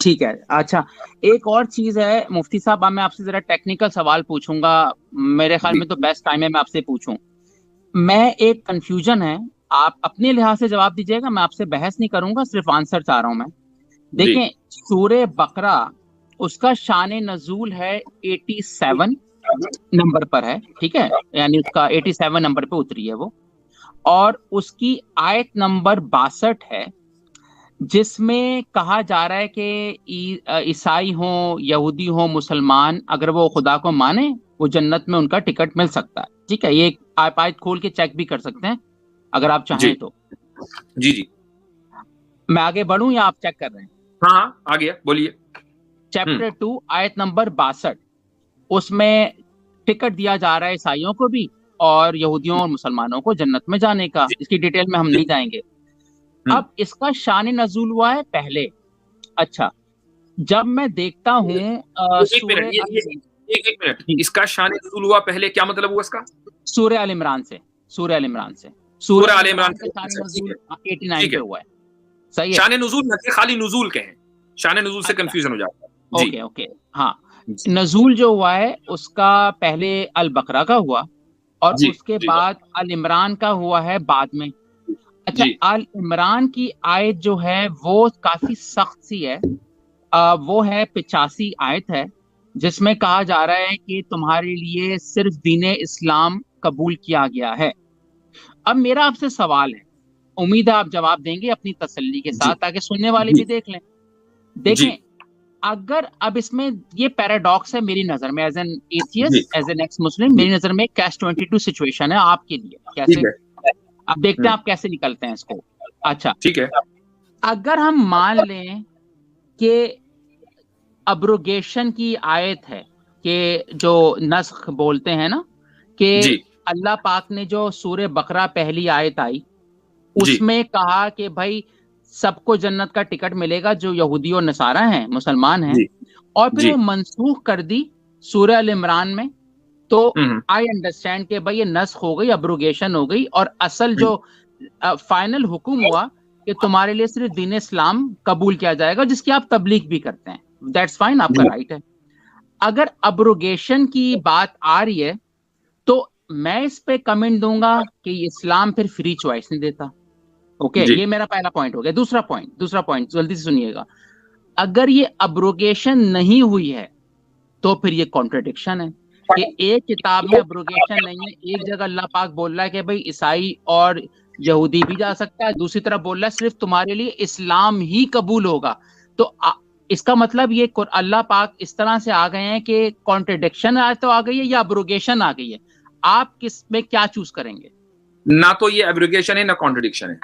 ٹھیک ہے. اچھا ایک اور چیز ہے مفتی صاحب, اب میں آپ سے ذرا ٹیکنیکل سوال پوچھوں گا, میرے خیال میں تو بیسٹ ٹائم ہے میں آپ سے پوچھوں. میں ایک کنفیوژن ہے, آپ اپنے لحاظ سے جواب دیجیے گا, میں آپ سے بحث نہیں کروں گا, صرف آنسر چاہ رہا ہوں میں. دیکھیں سورہ بقرہ اس کا شان نزول ہے 87 نمبر پر ہے, ٹھیک ہے, یعنی اس کا 87 نمبر پہ اتری ہے وہ, اور اس کی آیت نمبر 62 ہے جس میں کہا جا رہا ہے کہ عیسائی ہوں, یہودی ہوں, مسلمان, اگر وہ خدا کو مانے وہ جنت میں ان کا ٹکٹ مل سکتا ہے. ٹھیک ہے, یہ آپ آیت کھول کے چیک بھی کر سکتے ہیں اگر آپ چاہیں تو. جی میں آگے بڑھوں یا آپ چیک کر رہے ہیں؟ ہاں آگے بولیے. چیپٹر 2 آیت نمبر 62, اس میں ٹکٹ دیا جا رہا ہے عیسائیوں کو بھی اور یہودیوں اور مسلمانوں کو جنت میں جانے کا. اس کی ڈیٹیل میں ہم نہیں جائیں گے. اب اس کا شان نزول ہوا ہے پہلے. اچھا جب میں دیکھتا ہوں ایک منٹ, اس کا شان نزول ہوا پہلے, کیا مطلب ہوا اس کا؟ سورہ آل عمران سے. سورہ آل عمران کا شان نزول 89 پہ ہوا ہے. صحیح ہے, شان نزول نہ خالی نزول کہیں, شان نزول سے کنفیوژن ہو جاتا ہے. اوکے ہاں, نزول جو ہوا ہے اس کا پہلے البقرہ کا ہوا اور اس کے بعد آل عمران کا ہوا ہے بعد میں. اچھا آل عمران کی آیت جو ہے وہ کافی سخت سی ہے, وہ ہے 85 آیت ہے جس میں کہا جا رہا ہے کہ تمہارے لیے صرف دین اسلام قبول کیا گیا ہے. اب میرا آپ سے سوال ہے, امید ہے آپ جواب دیں گے اپنی تسلی کے ساتھ تاکہ سننے والے بھی دیکھ لیں. دیکھیں اگر اب اس میں یہ پیراڈاکس ہے میری نظر میں, as an atheist, as an x مسلم, میری نظر میں کیش 22 سچویشن ہے آپ کے لیے. کیسے اب دیکھتے ہیں آپ کیسے نکلتے ہیں اس کو. اچھا ٹھیک ہے, اگر ہم مان لیں کہ ابروگیشن کی آیت ہے کہ جو نسخ بولتے ہیں نا, کہ اللہ پاک نے جو سورہ بقرہ پہلی آیت آئی اس میں کہا کہ بھائی سب کو جنت کا ٹکٹ ملے گا جو یہودی اور نصارہ ہیں, مسلمان ہیں, اور پھر وہ منسوخ کر دی سورہ ال عمران میں. تو آئی انڈرسٹینڈ کہ بھائی یہ نسخ ہو گئی, ابروگیشن ہو گئی, اور اصل جو فائنل حکم ہوا کہ تمہارے لیے صرف دین اسلام قبول کیا جائے گا, جس کی آپ تبلیغ بھی کرتے ہیں. دیٹس فائن, آپ کا رائٹ ہے. اگر ابروگیشن کی بات آ رہی ہے تو میں اس پہ کمنٹ دوں گا کہ اسلام پھر فری چوائس نہیں دیتا. اوکے, یہ میرا پہلا پوائنٹ ہو گیا. دوسرا پوائنٹ جلدی سے سنیے گا. اگر یہ ابروگیشن نہیں ہوئی ہے تو پھر یہ کانٹرڈکشن ہے کہ ایک کتاب میں ابروگیشن نہیں ہے, ایک جگہ اللہ پاک بول رہا ہے کہ بھائی عیسائی اور یہودی بھی جا سکتا ہے, دوسری طرف بول رہا ہے صرف تمہارے لیے اسلام ہی قبول ہوگا. تو اس کا مطلب یہ اللہ پاک اس طرح سے آ گئے ہیں کہ کانٹرڈکشن تو آ گئی ہے یا ابروگیشن آ گئی ہے. آپ کس میں کیا چوز کریں گے؟ نہ تو یہ ابروگیشن ہے نہ کانٹرڈکشن ہے.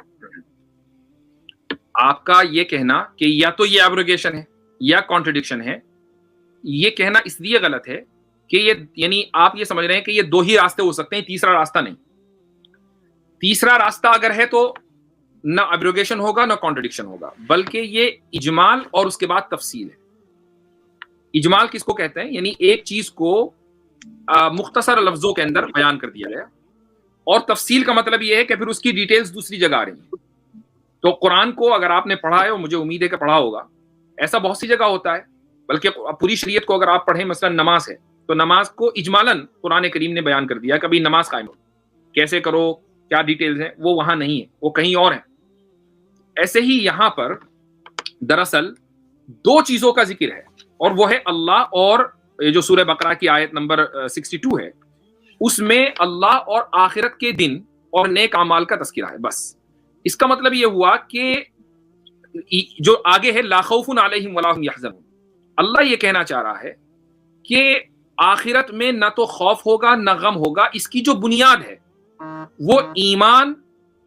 آپ کا یہ کہنا کہ یا تو یہ ابروگیشن ہے یا کانٹرڈکشن ہے, یہ کہنا اس لیے غلط ہے کہ یہ یعنی آپ یہ سمجھ رہے ہیں کہ یہ دو ہی راستے ہو سکتے ہیں, تیسرا راستہ نہیں. تیسرا راستہ اگر ہے تو نہ ابروگیشن ہوگا نہ کانٹرڈکشن ہوگا, بلکہ یہ اجمال اور اس کے بعد تفصیل ہے. اجمال کس کو کہتے ہیں؟ یعنی ایک چیز کو مختصر لفظوں کے اندر بیان کر دیا گیا, اور تفصیل کا مطلب یہ ہے کہ پھر اس کی ڈیٹیلز دوسری جگہ آ رہی ہیں. تو قرآن کو اگر آپ نے پڑھا ہے, اور مجھے امید ہے کہ پڑھا ہوگا, ایسا بہت سی جگہ ہوتا ہے, بلکہ پوری شریعت کو اگر آپ پڑھیں, مثلا نماز ہے تو نماز کو اجمالاً قرآن کریم نے بیان کر دیا, کبھی نماز قائم ہو کیسے کرو, کیا ڈیٹیلز ہیں, وہ وہاں نہیں ہے, وہ کہیں اور ہیں. ایسے ہی یہاں پر دراصل دو چیزوں کا ذکر ہے, اور وہ ہے اللہ, اور جو سورہ بقرہ کی آیت نمبر 62 ہے اس میں اللہ اور آخرت کے دن اور نیک اعمال کا تذکرہ ہے. بس اس کا مطلب یہ ہوا کہ جو آگے ہے لا خوف علیہم ولا هم يحزنون, اللہ یہ کہنا چاہ رہا ہے کہ آخرت میں نہ تو خوف ہوگا نہ غم ہوگا. اس کی جو بنیاد ہے وہ ایمان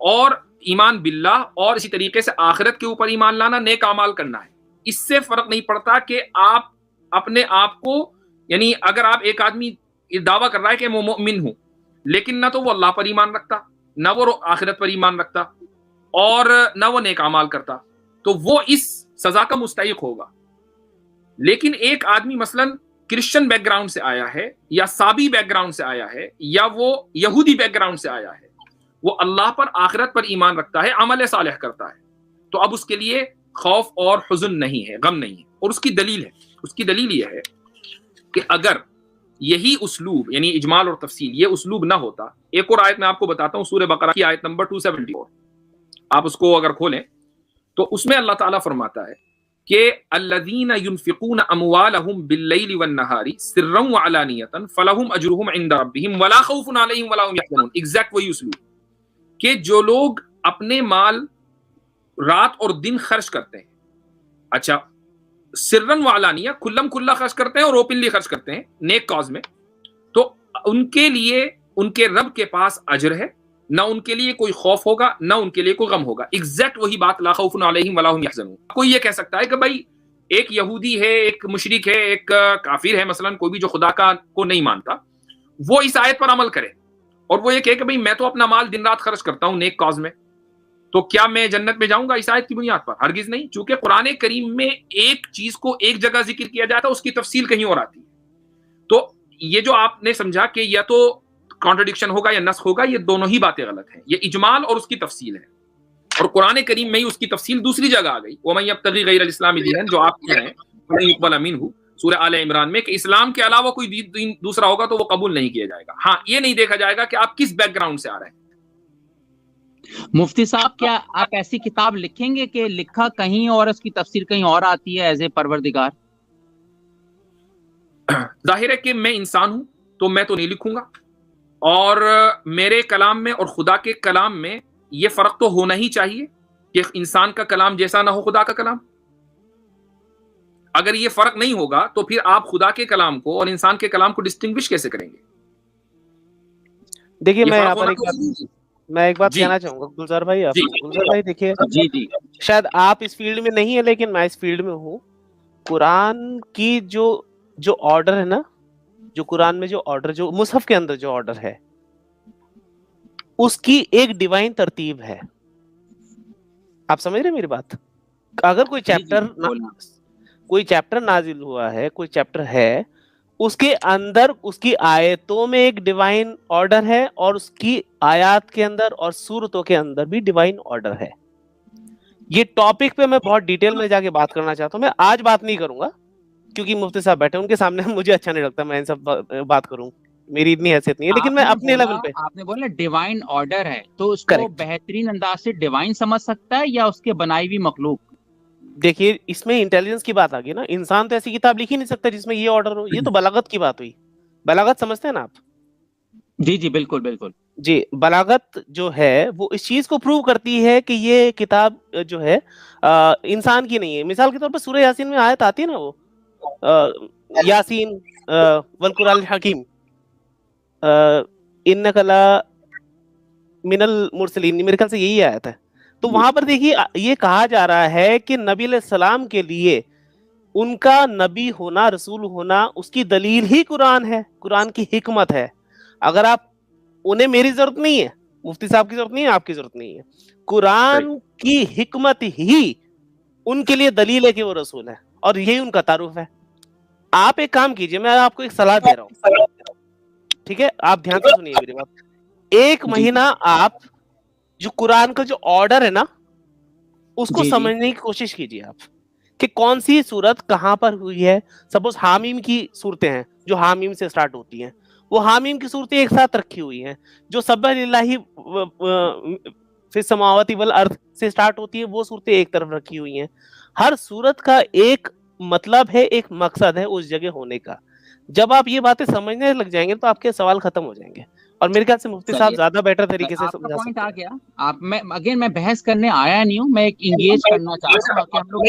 اور ایمان باللہ, اور اسی طریقے سے آخرت کے اوپر ایمان لانا, نیک اعمال کرنا ہے. اس سے فرق نہیں پڑتا کہ آپ اپنے آپ کو, یعنی اگر آپ ایک آدمی دعویٰ کر رہا ہے کہ میں مومن ہوں, لیکن نہ تو وہ اللہ پر ایمان رکھتا, نہ وہ آخرت پر ایمان رکھتا, اور نہ وہ نیک اعمال کرتا, تو وہ اس سزا کا مستحق ہوگا. لیکن ایک آدمی مثلا کرسچن بیک گراؤنڈ سے آیا ہے, یا سابی بیک گراؤنڈ سے آیا ہے, یا وہ یہودی بیک گراؤنڈ سے آیا ہے, وہ اللہ پر آخرت پر ایمان رکھتا ہے, عمل صالح کرتا ہے, تو اب اس کے لیے خوف اور حزن نہیں ہے، غم نہیں ہے. اور اس کی دلیل یہ ہے کہ اگر یہی اسلوب یعنی اجمال اور تفصیل یہ اسلوب نہ ہوتا، ایک اور آیت میں آپ کو بتاتا ہوں، سورہ بقرہ کی آیت نمبر 274، آپ اس کو اگر کھولیں تو اس میں اللہ تعالیٰ فرماتا ہے کہ الذین ينفقون اموالهم باللیل والنہار سرا وعلانیۃ فلہم اجرہم عند ربہم ولا خوف علیہم ولا هم یحزنون. ایگزیکٹ وہی اسلوب کہ جو لوگ اپنے مال رات اور دن خرچ کرتے ہیں، اچھا سرن وعلانیہ کھلم کھلا خرچ کرتے ہیں اور اوپنلی خرچ کرتے ہیں نیک کاز میں، تو ان کے لیے ان کے رب کے پاس اجر ہے، نہ ان کے لیے کوئی خوف ہوگا نہ ان کے لیے کوئی غم ہوگا. ایگزیکٹ وہی بات لا خوف علیہم ولا هم یحزنون. کوئی یہ کہہ سکتا ہے کہ بھائی ایک یہودی ہے، ایک مشرک ہے، ایک کافر ہے، مثلا کوئی بھی جو خدا کو نہیں مانتا، وہ اس آیت پر عمل کرے اور وہ یہ کہے کہ بھائی میں تو اپنا مال دن رات خرچ کرتا ہوں نیک کاز میں، تو کیا میں جنت میں جاؤں گا اس آیت کی بنیاد پر؟ ہرگز نہیں. چونکہ قرآن کریم میں ایک چیز کو ایک جگہ ذکر کیا جاتا ہے، اس کی تفصیل کہیں اور آتی ہے. تو یہ جو آپ نے سمجھا کہ یا تو کانٹرڈکشن ہوگا یا نسخ ہوگا، یہ دونوں ہی باتیں غلط ہیں. یہ اجمال اور اس کی تفصیل ہے، اور قرآن کریم میں ہی اس کی تفصیل دوسری جگہ آ گئی. وَمَن يَبْتَغِ غَيْرَ الْإِسْلَامِ دِينًا، جو آپ کہہ رہے ہیں فَلَن يُقْبَلَ مِنْهُ، سورہ آل عمران میں، کہ اسلام کے علاوہ کوئی دین دوسرا ہوگا تو وہ قبول نہیں کیا جائے گا. ہاں یہ نہیں دیکھا جائے گا کہ آپ کس بیک گراؤنڈ سے آ رہے ہیں. مفتی صاحب کیا آپ ایسی کتاب لکھیں گے کہ لکھا کہیں اور اس کی تفسیر کہیں اور آتی ہے ایز اے پروردگار؟ ظاہر ہے کہ میں انسان ہوں تو میں تو نہیں لکھوں گا، اور میرے کلام میں اور خدا کے کلام میں یہ فرق تو ہونا ہی چاہیے کہ انسان کا کلام جیسا نہ ہو خدا کا کلام. اگر یہ فرق نہیں ہوگا تو پھر آپ خدا کے کلام کو اور انسان کے کلام کو ڈسٹنگوش کیسے کریں گے؟ دیکھیے میں یہاں پر ایک بات کہنا چاہوں گا گلزار بھائی. آپ گلزار بھائی دیکھیے، شاید آپ اس فیلڈ میں نہیں ہے لیکن میں اس فیلڈ میں ہوں. قرآن کی جو آرڈر ہے نا، جو قرآن میں جو آرڈر، جو مصحف کے اندر جو آرڈر ہے، اس کی ایک ڈیوائن ترتیب ہے. آپ سمجھ رہے میری بات؟ اگر کوئی چیپٹر نازل ہوا ہے، کوئی چیپٹر ہے، اس کے اندر اس کی آیتوں میں ایک ڈیوائن آرڈر ہے، اور اس کی آیات کے اندر اور سورتوں کے اندر بھی ڈیوائن آرڈر ہے. یہ ٹاپک پہ میں بہت ڈیٹیل میں جا کے بات کرنا چاہتا ہوں. میں آج بات نہیں کروں گا کیونکہ مفتی صاحب بیٹھے، ان کے سامنے مجھے اچھا نہیں لگتا میں ان سب بات کروں، میری اتنی حیثیت نہیں ہے. لیکن میں اپنے لیول پہ، آپ نے بولا ڈیوائن آرڈر ہے، تو اس کو بہترین انداز سے ڈیوائن سمجھ سکتا ہے یا اس کے بنائی ہوئی مخلوق؟ دیکھیے اس میں انٹیلیجنس کی بات آ گئی نا. انسان تو ایسی کتاب لکھ ہی نہیں سکتا جس میں یہ آرڈر ہو. یہ تو بلاغت کی بات ہوئی. بلاغت سمجھتے ہیں نا آپ؟ جی بالکل بالکل. جی، بلاغت جو ہے وہ اس چیز کو پروو کرتی ہے کہ یہ کتاب جو ہے انسان کی نہیں ہے. مثال کے طور پر سورہ یاسین میں آیت آتی ہے نا، وہ یاسین والقرآن الحکیم انک لمن المرسلین، میرے خیال سے یہی آیت ہے. تو وہاں پر دیکھیے یہ کہا جا رہا ہے کہ نبی علیہ السلام کے لیے ان کا نبی ہونا، رسول ہونا، اس کی دلیل ہی قرآن ہے، قرآن کی حکمت ہے. اگر آپ انہیں میری ضرورت نہیں ہے، مفتی صاحب کی ضرورت نہیں ہے، آپ کی ضرورت نہیں ہے، قرآن کی حکمت ہی ان کے لیے دلیل ہے کہ وہ رسول ہے، اور یہی ان کا تعارف ہے. آپ ایک کام کیجئے، میں آپ کو ایک صلاح دے رہا ہوں، ٹھیک ہے؟ آپ دھیان سے سنیے میری بات. ایک مہینہ آپ جو قرآن کا جو آرڈر ہے نا، اس کو سمجھنے کی کوشش کیجئے آپ کہ کون سی سورت کہاں پر ہوئی ہے. سپوز حامیم کی صورتیں ہیں جو حامیم سے سٹارٹ ہوتی ہیں، وہ حامیم کی صورتیں ایک ساتھ رکھی ہوئی ہیں. جو سبح للہ فی السماوات والارض سے سٹارٹ ہوتی ہے، وہ صورتیں ایک طرف رکھی ہوئی ہیں. ہر صورت کا ایک مطلب ہے، ایک مقصد ہے اس جگہ ہونے کا. جب آپ یہ باتیں سمجھنے لگ جائیں گے تو آپ کے سوال ختم ہو جائیں گے، اور میرے خیال سے مفتی صاحب زیادہ بیٹر طریقے سے سمجھا سکتے ہیں. آپ میں بحث کرنے آیا نہیں ہوں، میں ایک انگیج کرنا چاہتا ہوں.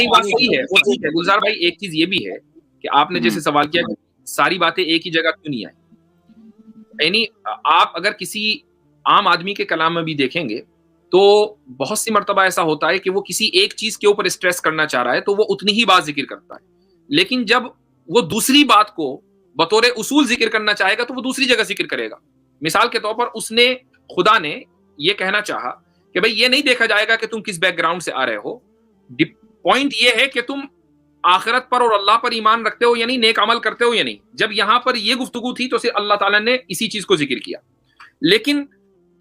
گلزار بھائی ایک چیز یہ بھی ہے کہ آپ نے جیسے سوال کیا ساری باتیں ایک ہی جگہ کیوں نہیں آئی. یعنی آپ اگر کسی عام آدمی کے کلام میں بھی دیکھیں گے تو بہت سی مرتبہ ایسا ہوتا ہے کہ وہ کسی ایک چیز کے اوپر اسٹریس کرنا چاہ رہا ہے تو وہ اتنی ہی بات ذکر کرتا ہے، لیکن جب وہ دوسری بات کو بطور اصول ذکر کرنا چاہے گا تو وہ دوسری جگہ ذکر کرے گا. مثال کے طور پر خدا نے یہ کہنا چاہا کہ بھئی یہ نہیں دیکھا جائے گا کہ تم کس بیک گراؤنڈ سے آ رہے ہو، پوائنٹ یہ ہے کہ تم آخرت پر اور اللہ پر ایمان رکھتے ہو یا نہیں، نیک عمل کرتے ہو یا نہیں. جب یہاں پر یہ گفتگو تھی تو صرف اللہ تعالیٰ نے اسی چیز کو ذکر کیا. لیکن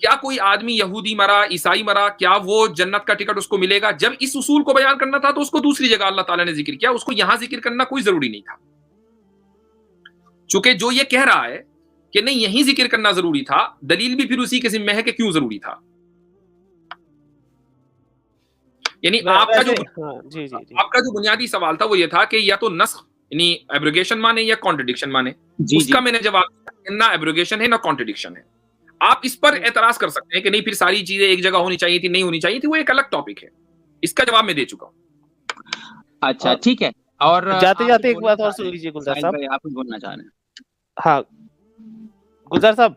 کیا کوئی آدمی یہودی مرا، عیسائی مرا، کیا وہ جنت کا ٹکٹ اس کو ملے گا؟ جب اس اصول کو بیان کرنا تھا تو اس کو دوسری جگہ اللہ تعالیٰ نے ذکر کیا، اس کو یہاں ذکر کرنا کوئی ضروری نہیں تھا. چونکہ جو یہ کہہ رہا ہے کہ نہیں یہیں ذکر کرنا ضروری تھا، دلیل بھی پھر اسی کے ذمہ ہے کہ کیوں ضروری تھا. یعنی آپ کا جو بنیادی سوال تھا وہ یہ تھا کہ یا تو نسخ یعنی ایبروگیشن مانے یا کانٹرڈکشن مانے. اس کا میں نے جواب دیا نہ ایبروگیشن ہے نہ کانٹرڈکشن ہے. آپ اس پر اعتراض کر سکتے ہیں کہ نہیں پھر ساری چیزیں ایک جگہ ہونی چاہیے تھی، نہیں ہونی چاہیے تھی، وہ ایک الگ ٹاپک ہے. اس کا جواب میں دے چکا ہوں. اچھا ٹھیک ہے. اور جاتے جاتے ایک بات اور سن لیجیے گلزار صاحب. آپ کچھ بولنا چاہ رہے ہیں؟ ہاں گلزار صاحب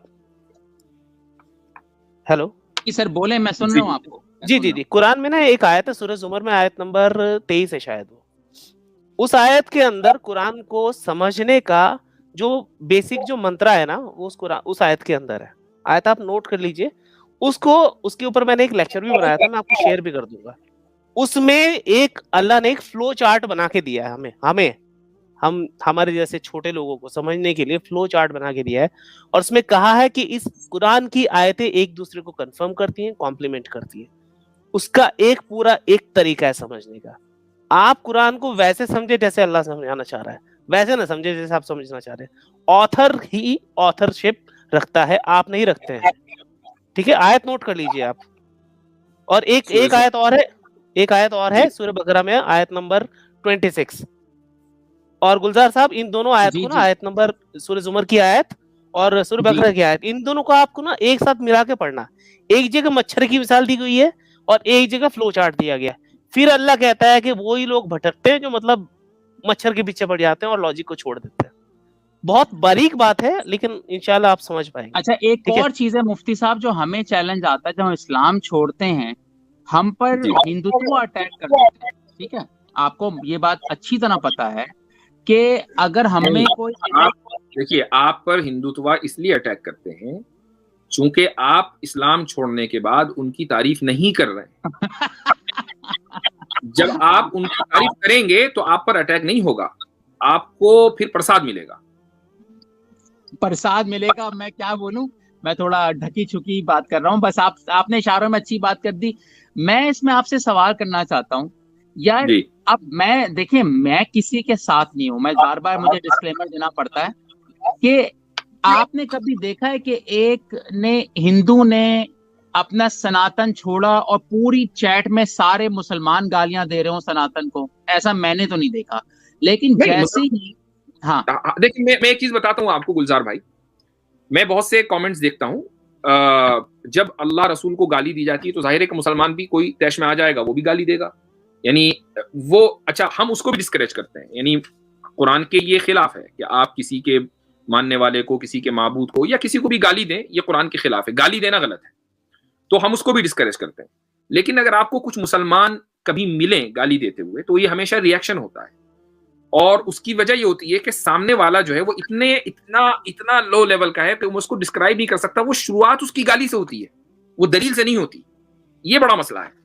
ہیلو. جی سر بولیں، میں سن رہا ہوں آپ کو. جی قرآن میں نا ایک آیت ہے سورہ زمر میں، آیت نمبر 23 ہے شاید. وہ اس آیت کے اندر قرآن کو سمجھنے کا جو بیسک جو منترا ہے نا وہ اس آیت کے اندر ہے. آیت آپ نوٹ کر لیجئے. اس کے اوپر میں نے ایک لیکچر بھی بنایا تھا، میں آپ کو شیئر بھی کر دوں گا. اس میں اللہ نے ایک فلو چارٹ بنا کے دیا ہے ہمارے جیسے چھوٹے لوگوں کو سمجھنے کے لیے فلو چارٹ بنا کے دیا ہے. اور اس میں کہا ہے کہ اس قرآن کی آیتیں ایک دوسرے کو کنفرم کرتی ہیں، کمپلیمنٹ کرتی ہیں. اس کا ایک طریقہ ہے سمجھنے کا. آپ قرآن کو ویسے سمجھے جیسے اللہ سمجھانا چاہ رہا ہے، ویسے نہ سمجھے جیسے آپ سمجھنا چاہ رہے ہیں. آتھر ہی آتھرشپ رکھتا ہے، آپ نہیں رکھتے ہیں. ٹھیک ہے، آیت نوٹ کر لیجئے آپ. اور ایک آیت اور ہے سورہ بقرہ میں، آیت نمبر 26. اور گلزار صاحب ان دونوں آیت کو نا، آیت نمبر سورہ زمر کی آیت اور سورہ بقرہ کی آیت، ان دونوں کو آپ کو نا ایک ساتھ ملا کے پڑھنا. ایک جگہ مچھر کی مثال دی گئی ہے اور ایک جگہ فلو چارٹ دیا گیا. پھر اللہ کہتا ہے کہ وہی لوگ بھٹکتے ہیں جو مطلب مچھر کے پیچھے پڑ جاتے ہیں اور لاجک کو چھوڑ دیتے ہیں. بہت باریک بات ہے لیکن انشاءاللہ آپ سمجھ پائیں گے. اچھا ایک اور چیز ہے مفتی صاحب جو ہمیں چیلنج آتا ہے جب ہم اسلام چھوڑتے ہیں، ہم پر ہندوتو اٹیک کر دیتے ہیں. ٹھیک ہے، آپ کو یہ بات اچھی طرح پتا ہے کہ اگر ہمیں کوئی دیکھیے آپ پر ہندوتوا اس لیے اٹیک کرتے ہیں چونکہ آپ اسلام چھوڑنے کے بعد ان کی تعریف نہیں کر رہے ہیں. جب آپ ان کی تعریف کریں گے تو آپ پر اٹیک نہیں ہوگا، آپ کو پھر پرساد ملے گا. میں کیا بولوں، میں تھوڑا ڈھکی چھکی بات کر رہا ہوں. بس آپ نے اشاروں میں اچھی بات کر دی. میں اس میں آپ سے سوال کرنا چاہتا ہوں یار. اب دیکھیں میں کسی کے ساتھ نہیں ہوں، میں بار بار مجھے ڈسکلیمر دینا پڑتا ہے کہ آپ نے کبھی دیکھا ہے کہ ایک ہندو نے اپنا سناتن چھوڑا اور پوری چیٹ میں سارے مسلمان گالیاں دے رہے ہوں سناتن کو؟ ایسا میں نے تو نہیں دیکھا. لیکن جیسے ہی ہاں دیکھیں میں ایک چیز بتاتا ہوں آپ کو گلزار بھائی. میں بہت سے کامنٹس دیکھتا ہوں، جب اللہ رسول کو گالی دی جاتی ہے تو ظاہر ہے کہ مسلمان بھی کوئی طیش میں آ جائے گا، وہ بھی گالی دے گا. یعنی وہ اچھا ہم اس کو بھی ڈسکریج کرتے ہیں. یعنی قرآن کے یہ خلاف ہے کہ آپ کسی کے ماننے والے کو، کسی کے معبود کو یا کسی کو بھی گالی دیں، یہ قرآن کے خلاف ہے. گالی دینا غلط ہے تو ہم اس کو بھی ڈسکریج کرتے ہیں. لیکن اگر آپ کو کچھ مسلمان کبھی ملیں گالی دیتے ہوئے تو یہ ہمیشہ ریئیکشن ہوتا ہے، اور اس کی وجہ یہ ہوتی ہے کہ سامنے والا جو ہے وہ اتنا لو لیول کا ہے کہ وہ اس کو ڈسکرائب نہیں کر سکتا. وہ شروعات اس کی گالی سے ہوتی ہے، وہ دلیل سے نہیں ہوتی. یہ بڑا مسئلہ ہے.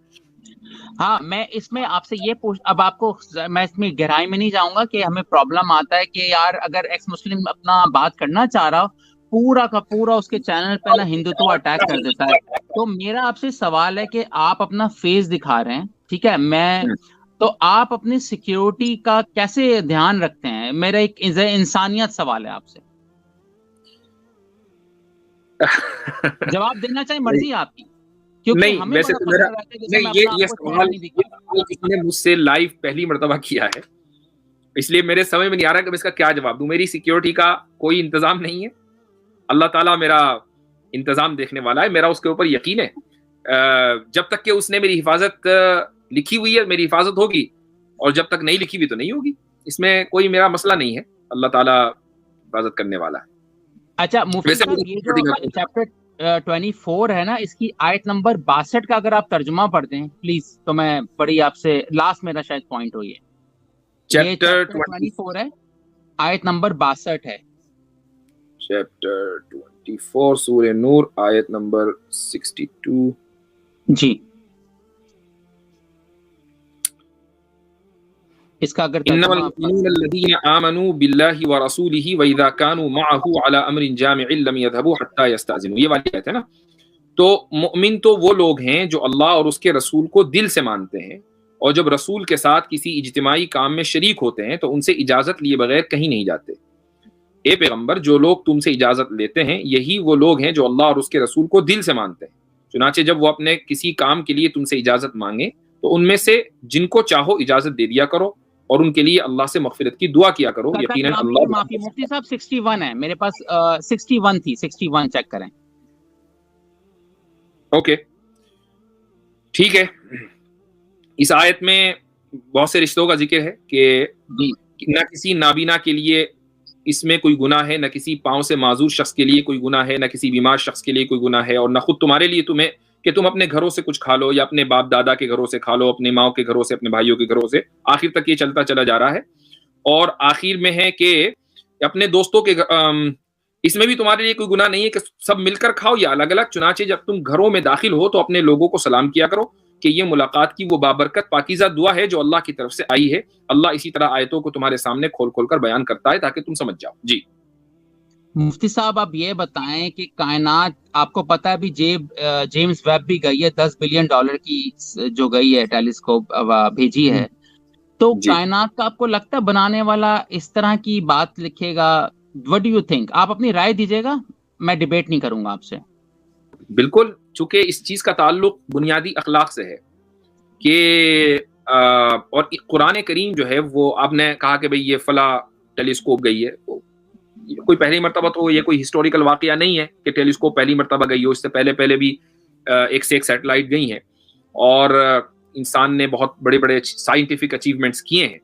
ہاں میں اس میں آپ سے یہ اب آپ کو میں اس میں گہرائی میں نہیں جاؤں گا کہ ہمیں پرابلم آتا ہے کہ یار اگر ایکس مسلم اپنا بات کرنا چاہ رہا ہو پورا کا پورا اس کے چینل پہ نا ہندوتو اٹیک کر دیتا ہے. تو میرا آپ سے سوال ہے کہ آپ اپنا فیس دکھا رہے ہیں، ٹھیک ہے، تو آپ اپنی سیکیورٹی کا کیسے دھیان رکھتے ہیں؟ میرا ایک انسانیت سوال ہے آپ سے. جواب دینا چاہیے، مرضی آپ کی. نہیں ویسے یہ سوال کسی نے مجھ سے لائیو پہلی مرتبہ کیا ہے، اس لیے میرے سمجھ میں نہیں آ رہا کہ میں اس کا کیا جواب دوں. میری سیکیورٹی کا کوئی انتظام نہیں ہے. اللہ تعالیٰ میرا انتظام دیکھنے والا ہے، میرا اس کے اوپر یقین ہے. جب تک کہ اس نے میری حفاظت لکھی ہوئی ہے میری حفاظت ہوگی، اور جب تک نہیں لکھی ہوئی تو نہیں ہوگی. اس میں کوئی میرا مسئلہ نہیں ہے. اللہ تعالیٰ حفاظت کرنے والا ہے. اچھا مفتی صاحب یہ جو چیپٹر 24 ہے نا، اس کی آیت نمبر 62 کا اگر آپ ترجمہ پڑھ دیں پلیز تو میں بڑی آپ سے لاسٹ میرا شاید پوائنٹ ہو. یہ چیپٹر 24 ہے، آیت نمبر 62 ہے. چیپٹر 24 سورہ نور آیت نمبر 62. جی اس کا اگر انما المؤمنون الذين آمنوا بالله ورسوله واذا كانوا معه على امر جامع لم يذهبوا حتى يستأذنوا. یہ والی آیت ہے نا. تو مومن تو وہ لوگ ہیں جو اللہ اور اس کے رسول کو دل سے مانتے ہیں، اور جب رسول کے ساتھ کسی اجتماعی کام میں شریک ہوتے ہیں تو ان سے اجازت لیے بغیر کہیں نہیں جاتے۔ اے پیغمبر، جو لوگ تم سے اجازت لیتے ہیں یہی وہ لوگ ہیں جو اللہ اور اس کے رسول کو دل سے مانتے ہیں، چنانچہ جب وہ اپنے کسی کام کے لیے تم سے اجازت مانگیں تو ان میں سے جن کو چاہو اجازت دے دیا کرو، اور ان کے لیے اللہ سے مغفرت کی دعا کیا کرو، یقیناً اللہ۔ معافی مفتی صاحب 61 ہے میرے پاس، 61 تھی، 61 چیک کریں۔ اوکے ٹھیک ہے۔ اس آیت میں بہت سے رشتوں کا ذکر ہے کہ نہ کسی نابینا کے لیے اس میں کوئی گناہ ہے، نہ کسی پاؤں سے معذور شخص کے لیے کوئی گناہ ہے، نہ کسی بیمار شخص کے لیے کوئی گناہ ہے، اور نہ خود تمہارے لیے تمہیں کہ تم اپنے گھروں سے کچھ کھا لو یا اپنے باپ دادا کے گھروں سے کھا لو، اپنے ماؤں کے گھروں سے، اپنے بھائیوں کے گھروں سے، آخر تک یہ چلتا چلا جا رہا ہے۔ اور آخر میں ہے کہ اپنے دوستوں کے اس میں بھی تمہارے لیے کوئی گناہ نہیں ہے کہ سب مل کر کھاؤ یا الگ الگ، چنانچہ جب تم گھروں میں داخل ہو تو اپنے لوگوں کو سلام کیا کرو کہ یہ ملاقات کی وہ بابرکت پاکیزہ دعا ہے جو اللہ کی طرف سے آئی ہے۔ اللہ اسی طرح آیتوں کو تمہارے سامنے کھول کھول کر بیان کرتا ہے تاکہ تم سمجھ جاؤ۔ جی مفتی صاحب آپ یہ بتائیں کہ کائنات، آپ کو پتا ہے بھی جیمز ویب بھی گئی ہے، $10 بلین کی جو گئی ہے ٹیلیسکوپ بھیجی ہے، تو کائنات کا آپ کو لگتا ہے بنانے والا اس طرح کی بات لکھے گا؟ What do you think? آپ اپنی رائے دیجیے گا، میں ڈیبیٹ نہیں کروں گا آپ سے۔ بالکل، چونکہ اس چیز کا تعلق بنیادی اخلاق سے ہے کہ اور قرآن کریم جو ہے وہ، آپ نے کہا کہ بھئی یہ فلاں ٹیلیسکوپ گئی ہے، کوئی پہلی مرتبہ تو یہ کوئی ہسٹوریکل واقعہ نہیں ہے کہ ٹیلیسکوپ پہلی مرتبہ گئی ہو، اس سے پہلے بھی ایک سے ایک سیٹلائٹ گئی ہیں، اور انسان نے بہت بڑے بڑے سائنٹیفک اچیومنٹس کیے ہیں۔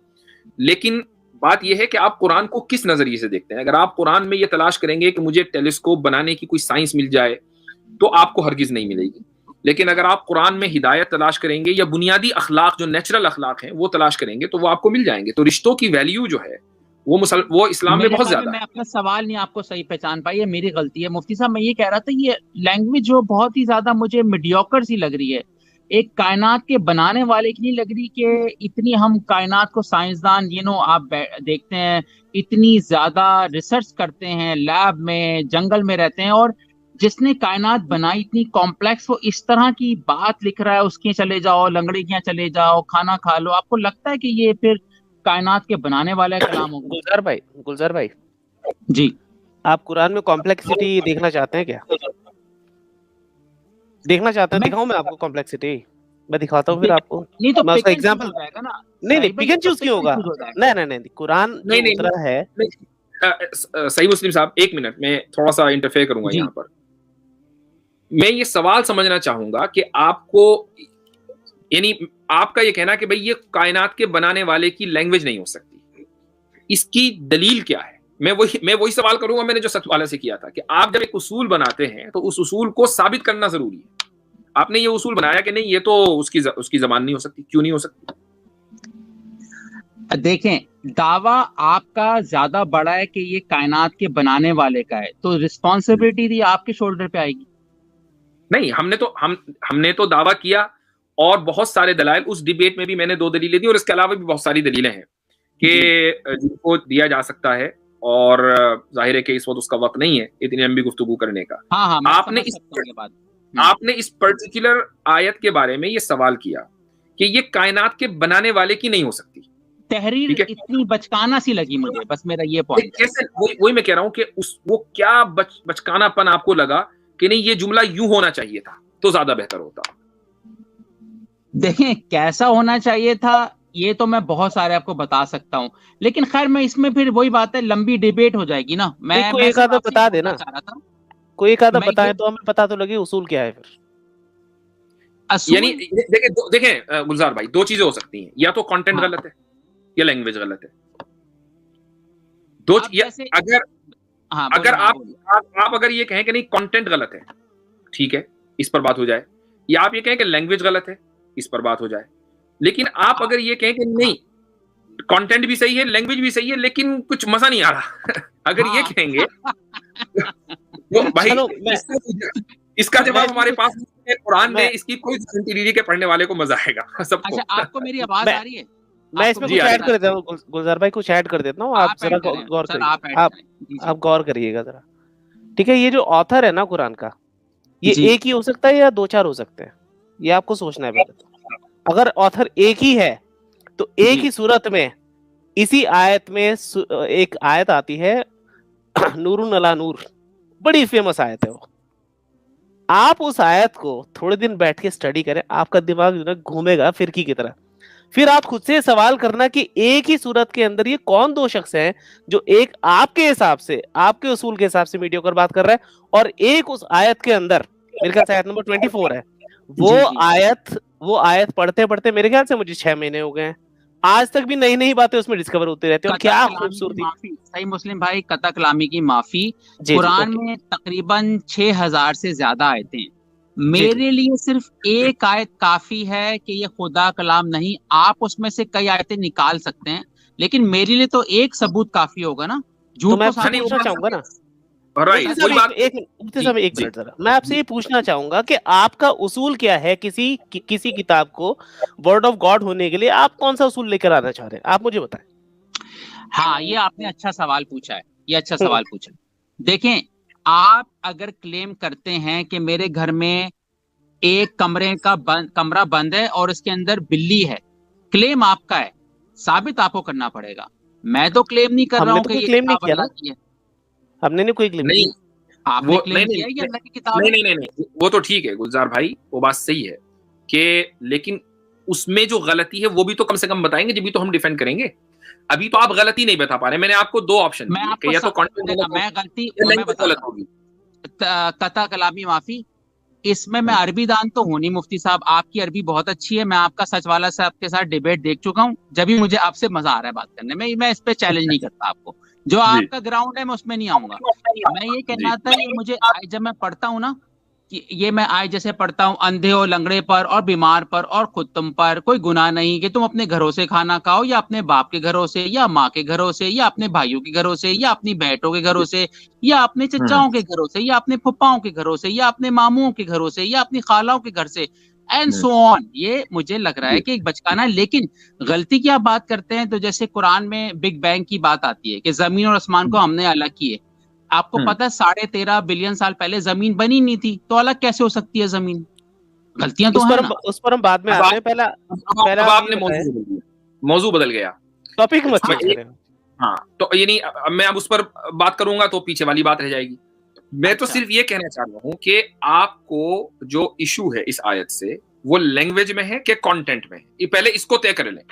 لیکن بات یہ ہے کہ آپ قرآن کو کس نظریے سے دیکھتے ہیں۔ اگر آپ قرآن میں یہ تلاش کریں گے کہ مجھے ٹیلیسکوپ بنانے کی کوئی سائنس مل جائے تو آپ کو ہرگز نہیں ملے گی، لیکن اگر آپ قرآن میں ہدایت تلاش کریں گے یا بنیادی اخلاق جو نیچرل اخلاق ہیں وہ تلاش کریں گے تو وہ آپ کو مل جائیں گے۔ تو رشتوں کی ویلیو جو ہے وہ اسلام میں بہت زیادہ ہے۔ میں اپنا سوال نہیں آپ کو صحیح پہچان پائی، یہ میری غلطی ہے مفتی صاحب۔ میں یہ کہہ رہا تھا یہ لینگویج جو بہت ہی زیادہ مجھے میڈیوکر سی لگ رہی ہے، ایک کائنات کے بنانے والے کی نہیں لگ رہی کہ اتنی ہم کائنات کو سائنسدان آپ دیکھتے ہیں اتنی زیادہ ریسرچ کرتے ہیں، لیب میں، جنگل میں رہتے ہیں، اور جس نے کائنات بنائی اتنی کمپلیکس، وہ اس طرح کی بات لکھ رہا ہے، اس کے چلے جاؤ، لنگڑی کے چلے جاؤ، کھانا کھا لو۔ آپ کو لگتا ہے کہ یہ پھر کائنات کے بنانے والا کلام ہوگا؟ گلزار بھائی جی، آپ قرآن میں کمپلیکسٹی دیکھنا چاہتے ہیں کیا؟ دیکھنا چاہتے ہیں؟ دکھاؤں میں آپ کو کمپلیکسٹی؟ میں دکھاتا ہوں پھر آپ کو، نہیں تو میں اس کا ایگزامپل۔ نہیں پک اینڈ چوز کیوں ہوگا؟ نہیں قرآن اترا ہے۔ صحیح مسلم صاحب ایک منٹ میں تھوڑا سا انٹرفیئر کروں گا یہاں پر۔ میں یہ سوال سمجھنا چاہوں گا کہ آپ کو، یعنی آپ کا یہ کہنا کہ بھئی یہ کائنات کے بنانے والے کی لینگویج نہیں ہو سکتی، اس کی دلیل کیا ہے؟ میں وہی سوال کروں گا میں نے جو ست والے سے کیا تھا کہ آپ جب ایک اصول بناتے ہیں تو اس اصول کو ثابت کرنا ضروری ہے۔ آپ نے یہ اصول بنایا کہ نہیں یہ تو اس کی زبان نہیں ہو سکتی، کیوں نہیں ہو سکتی؟ دیکھیں، دعویٰ آپ کا زیادہ بڑا ہے کہ یہ کائنات کے بنانے والے کا ہے، تو رسپانسبلٹی دی آپ کے شولڈر پہ آئے گی۔ نہیں، ہم نے تو دعویٰ کیا، اور بہت سارے دلائل اس ڈیبیٹ میں بھی میں نے 2 دلیلیں دی، اور اس کے علاوہ بھی بہت ساری دلیلیں ہیں کہ جن کو دیا جا سکتا ہے، اور ظاہر ہے کہ اس وقت اس کا وقت نہیں ہے اتنی لمبی گفتگو کرنے کا۔ آپ نے اس پرٹیکولر آیت کے بارے میں یہ سوال کیا کہ یہ کائنات کے بنانے والے کی نہیں ہو سکتی۔ تحریر اتنی بچکانا سی لگی مجھے، بس میرا یہ پوائنٹ ہے۔ وہی میں کہہ رہا ہوں کہ وہ کیا بچکانا پن آپ کو لگا کہ نہیں یہ جملہ یوں ہونا چاہیے تھا تو زیادہ بہتر ہوتا؟ دیکھیں کیسا ہونا چاہیے تھا یہ تو میں بہت سارے آپ کو بتا سکتا ہوں، لیکن خیر میں اس میں پھر وہی بات ہے، لمبی ڈیبیٹ ہو جائے گی نا۔ میں کوئی ایک آدھا بتا دینا، کوئی ایک آدھا بتائے تو ہمیں پتا تو لگے اصول کیا ہے پھر۔ یعنی دیکھیں گلزار بھائی، 2 چیزیں ہو سکتی ہیں، یا تو کنٹینٹ غلط ہے یا لینگویج غلط ہے۔ اگر آپ اگر یہ کہیں کہ نہیں کنٹینٹ غلط ہے، ٹھیک ہے، اس پر بات ہو جائے، یا آپ یہ کہیں کہ لینگویج غلط ہے، اس پر بات ہو جائے۔ لیکن آپ اگر یہ کہیں کہ نہیں کنٹینٹ بھی صحیح ہے، لینگویج بھی صحیح ہے، لیکن کچھ مزہ نہیں آ رہا، اگر یہ کہیں گے تو بھائی اس کا جواب ہمارے پاس قرآن میں، اس کی کوئی گارنٹی کے پڑھنے والے کو مزہ آئے گا سب کو۔ اچھا آپ کو میری آواز آ رہی ہے؟ میں اس میں کچھ ایڈ کر دیتا ہوں گلزار بھائی، کچھ ایڈ کر دیتا ہوں، آپ ذرا غور کریے، آپ غور کریے گا ذرا، ٹھیک ہے؟ یہ جو آتھر ہے نا قرآن کا، یہ ایک ہی ہو سکتا ہے یا دو چار ہو سکتے ہیں؟ یہ آپ کو سوچنا ہے پہلے. تو اگر آتھر ایک ہی ہے تو ایک ہی صورت میں اسی آیت میں ایک آیت آتی ہے نور علی نور، بڑی فیمس آیت ہے وہ. آپ اس آیت کو تھوڑے دن بیٹھ کے اسٹڈی کریں، آپ کا دماغ جو ہے گھومے گا فرقی کی طرح. پھر آپ خود سے سوال کرنا کہ ایک ہی صورت کے اندر یہ کون دو شخص ہیں جو ایک آپ کے حساب سے، آپ کے اصول کے حساب سے میڈیوکر بات کر رہا ہے، اور ایک اس آیت کے اندر، میرے خیال سے آیت نمبر 24 ہے، وہ آیت پڑھتے پڑھتے میرے خیال سے مجھے 6 مہینے ہو گئے ہیں، آج تک بھی نئی نئی باتیں اس میں ڈسکور ہوتی رہتی ہیں. اور کیا خوبصورتی. صحیح مسلم بھائی، قطع کلامی کی معافی. قرآن میں تقریباً 6000 سے زیادہ آیتیں ہیں. میرے لیے صرف ایک آیت کافی ہے کہ یہ خدا کلام نہیں. آپ اس میں سے کئی آیتیں نکال سکتے ہیں، لیکن میرے لیے تو ایک ثبوت کافی ہوگا نا. تو میں پوچھنا چاہوں گا نا، میں آپ سے یہ پوچھنا چاہوں گا کہ آپ کا اصول کیا ہے کسی کتاب کو ورڈ آف گاڈ ہونے کے لیے؟ آپ کون سا اصول لے کر آنا چاہ رہے ہیں؟ آپ مجھے بتائیں. ہاں، یہ آپ نے اچھا سوال پوچھا ہے. دیکھیں، آپ اگر کلیم کرتے ہیں کہ میرے گھر میں ایک کمرہ بند ہے اور اس کے اندر بلی ہے، کلیم آپ کا ہے، ثابت آپ کو کرنا پڑے گا. میں تو کلیم نہیں کر رہا ہوں کہ یہ کتاب اللہ کی ہے. ہم نے کوئی کلیم نہیں. آپ نے کلیم کیا ہے کہ اللہ کی کتاب ہے. نہیں، وہ تو ٹھیک ہے گلزار بھائی، وہ بات صحیح ہے کہ، لیکن اس میں جو غلطی ہے وہ بھی تو کم سے کم بتائیں گے، جبھی تو ہم ڈیفینڈ کریں گے. ابھی تو آپ غلطی نہیں بتا پا رہے. میں نے آپ کو 2 آپشن دیے، یا تو غلطی ہوگی قطع کلامی معافی. اس میں عربی دان تو ہوں نہیں مفتی صاحب، آپ کی عربی بہت اچھی ہے. میں آپ کا سچ والا صاحب کے ساتھ ڈیبیٹ دیکھ چکا ہوں، جب بھی مجھے آپ سے مزہ آ رہا ہے بات کرنے میں. میں اس پہ چیلنج نہیں کرتا آپ کو، جو آپ کا گراؤنڈ ہے میں اس میں نہیں آؤں گا. میں یہ کہنا تھا کہ مجھے جب میں پڑھتا ہوں نا، کہ یہ میں جیسے پڑھتا ہوں، اندھے اور لنگڑے پر اور بیمار پر اور خود تم پر کوئی گناہ نہیں کہ تم اپنے گھروں سے کھانا کھاؤ، یا اپنے باپ کے گھروں سے، یا ماں کے گھروں سے، یا اپنے بھائیوں کے گھروں سے، یا اپنی بیٹوں کے گھروں سے، یا اپنے چچاؤں کے گھروں سے، یا اپنے پھپھاؤں کے گھروں سے، یا اپنے ماموں کے گھروں سے، یا اپنی خالاؤں کے گھر سے، اینڈ سو آن. یہ مجھے لگ رہا ہے کہ ایک بچکانا ہے. لیکن غلطی کی آپ بات کرتے ہیں تو جیسے قرآن میں بگ بینگ کی بات آتی ہے کہ زمین اور آسمان کو ہم نے الگ کیے. آپ کو پتا 13.5 بلین سال پہلے زمین بنی نہیں تھی، تو الگ کیسے ہو سکتی ہے زمین؟ غلطیاں تو ہیں نا. اس پر ہم بعد میں آتے ہیں. پہلا آپ نے موضوع بدل گیا، ٹاپک مت چینج کریں. ہاں، تو یعنی میں اب اس پر بات کروں گا تو پیچھے والی بات رہ جائے گی. میں تو صرف یہ کہنا چاہ رہا ہوں کہ آپ کو جو ایشو ہے اس آیت سے، وہ لینگویج میں ہے کہ کانٹینٹ میں ہے. یہ پہلے اس کو طے کر لیں.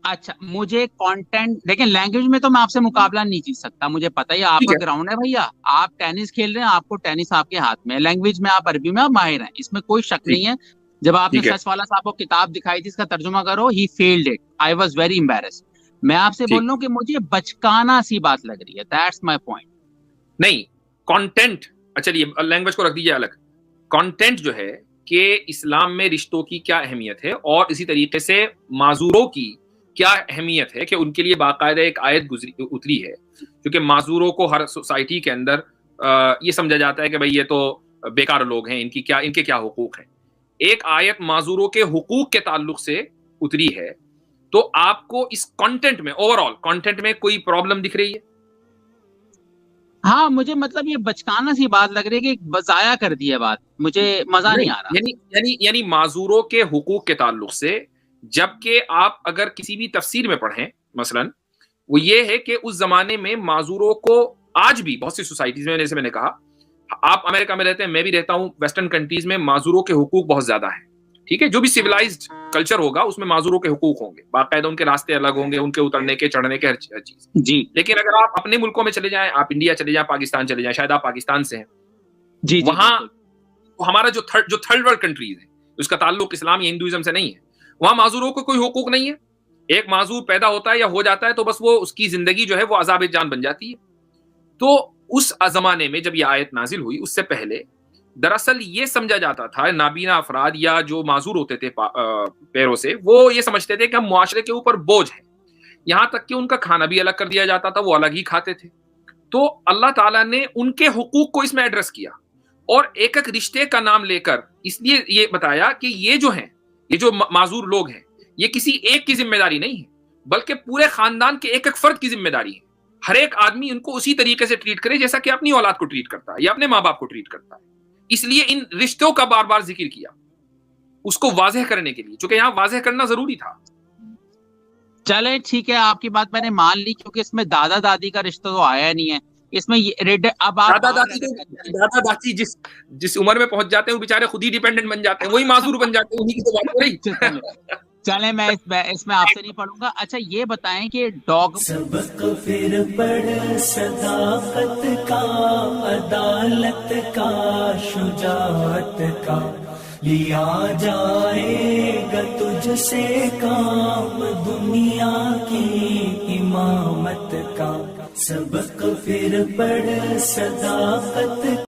اچھا، مجھے کانٹینٹ دیکھیں. لینگویج میں تو میں آپ سے مقابلہ نہیں جیت سکتا، مجھے پتا ہے آپ کا گراؤنڈ ہے بھیا. آپ ٹینس کھیل رہے ہیں، آپ کو ٹینس آپ کے ہاتھ میں. لینگویج میں آپ عربی میں آپ ماہر ہیں، اس میں کوئی شک نہیں ہے. جب آپ نے سچ والا صاحب کو کتاب دکھائی تھی اس کا ترجمہ کرو، he failed it, I was very embarrassed. میں آپ سے بول رہا ہوں کہ مجھے بچکانا سی بات لگ رہی ہے. That's my point. نہیں، کانٹینٹ، چلیے لینگویج کو رکھ دیجیے الگ. کانٹینٹ جو ہے کہ اسلام میں رشتوں کی کیا اہمیت ہے، اور اسی طریقے سے معذوروں کی کیا اہمیت ہے، کہ ان کے لیے باقاعدہ ایک آیت اتری ہے. کیونکہ معذوروں کو ہر سوسائٹی کے اندر یہ سمجھا جاتا ہے کہ بھئی یہ تو بیکار لوگ ہیں، ان کے کیا حقوق ہیں. ایک آیت معذوروں کے حقوق کے تعلق سے اتری ہے. تو آپ کو اس کانٹینٹ میں، اوور آل کانٹینٹ میں کوئی پرابلم دکھ رہی ہے؟ ہاں، مجھے مطلب یہ بچکانا سی بات لگ رہی ہے کہ ضائع کر دی ہے بات. مجھے مزہ نہیں آ رہا. یعنی معذوروں کے حقوق کے تعلق سے، جبکہ آپ اگر کسی بھی تفسیر میں پڑھیں مثلا، وہ یہ ہے کہ اس زمانے میں معذوروں کو آج بھی بہت سی سوسائٹیز میں، جیسے میں نے کہا، آپ امریکہ میں رہتے ہیں، میں بھی رہتا ہوں، ویسٹرن کنٹریز میں معذوروں کے حقوق بہت زیادہ ہیں. ٹھیک ہے، جو بھی سویلائزڈ کلچر ہوگا اس میں معذوروں کے حقوق ہوں گے، باقاعدہ ان کے راستے الگ ہوں گے، ان کے اترنے کے، چڑھنے کے، ہر چیز. جی. لیکن اگر آپ اپنے ملکوں میں چلے جائیں، آپ انڈیا چلے جائیں، پاکستان چلے جائیں، شاید آپ پاکستان سے ہیں، جی، وہاں ہمارا جو تھرڈ ورلڈ کنٹریز ہے، اس کا تعلق اسلام یا ہندوازم سے نہیں ہے، وہاں معذوروں کو کوئی حقوق نہیں ہے. ایک معذور پیدا ہوتا ہے یا ہو جاتا ہے تو بس وہ اس کی زندگی جو ہے وہ عذاب جان بن جاتی ہے. تو اس زمانے میں جب یہ آیت نازل ہوئی، اس سے پہلے دراصل یہ سمجھا جاتا تھا، نابینا افراد یا جو معذور ہوتے تھے پیروں سے، وہ یہ سمجھتے تھے کہ ہم معاشرے کے اوپر بوجھ ہیں. یہاں تک کہ ان کا کھانا بھی الگ کر دیا جاتا تھا، وہ الگ ہی کھاتے تھے. تو اللہ تعالیٰ نے ان کے حقوق کو اس میں ایڈریس کیا، اور ایک ایک رشتے کا نام لے کر اس لیے یہ بتایا کہ یہ جو ہیں، یہ جو معذور لوگ ہیں، یہ کسی ایک کی ذمہ داری نہیں ہے، بلکہ پورے خاندان کے ایک ایک فرد کی ذمہ داری ہے. ہر ایک آدمی ان کو اسی طریقے سے ٹریٹ کرے جیسا کہ اپنی اولاد کو ٹریٹ کرتا ہے یا اپنے ماں باپ کو ٹریٹ کرتا ہے. اس لیے ان رشتوں کا بار بار ذکر کیا اس کو واضح کرنے کے لیے، چونکہ یہاں واضح کرنا ضروری تھا۔ چلے ٹھیک ہے، آپ کی بات میں نے مان لی، کیونکہ اس میں دادا دادی کا رشتہ تو آیا نہیں ہے اس میں۔ اب آپ دادا دادی جس عمر میں پہنچ جاتے ہیں وہ بیچارے خود ہی ڈیپینڈنٹ بن جاتے ہیں، وہی معذور بن جاتے ہیں، انہی کی تو بات ہو رہی۔ چلیں میں اس میں آپ سے نہیں پڑھوں گا۔ اچھا یہ بتائیں کہ سبق پھر پڑھ صداقت کا، عدالت کا، شجاعت کا، لیا جائے گا تجھ سے کام دنیا کی امامت کا۔ سبق پھر پڑھ صداقت